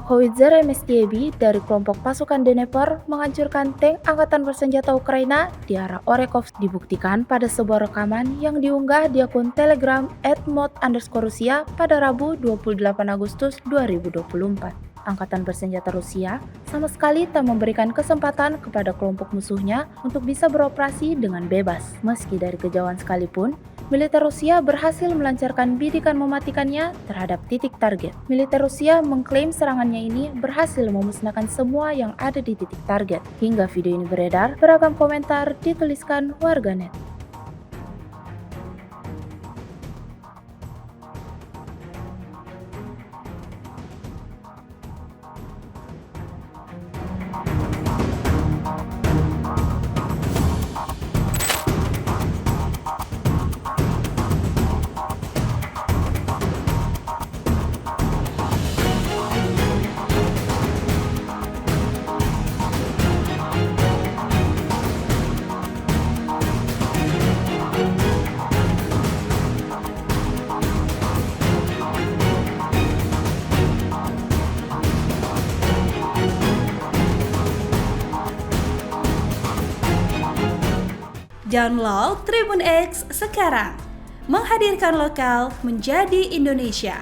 Howitzer MSTB dari kelompok pasukan Dnepr menghancurkan tank angkatan bersenjata Ukraina di arah Orekhovsk dibuktikan pada sebuah rekaman yang diunggah di akun Telegram @mod_Rusia pada Rabu 28 Agustus 2024. Angkatan bersenjata Rusia sama sekali tak memberikan kesempatan kepada kelompok musuhnya untuk bisa beroperasi dengan bebas. Meski dari kejauhan sekalipun, militer Rusia berhasil melancarkan bidikan mematikannya terhadap titik target. Militer Rusia mengklaim serangannya ini berhasil memusnahkan semua yang ada di titik target. Hingga video ini beredar, beragam komentar dituliskan warganet. Download Tribun X sekarang, menghadirkan lokal menjadi Indonesia.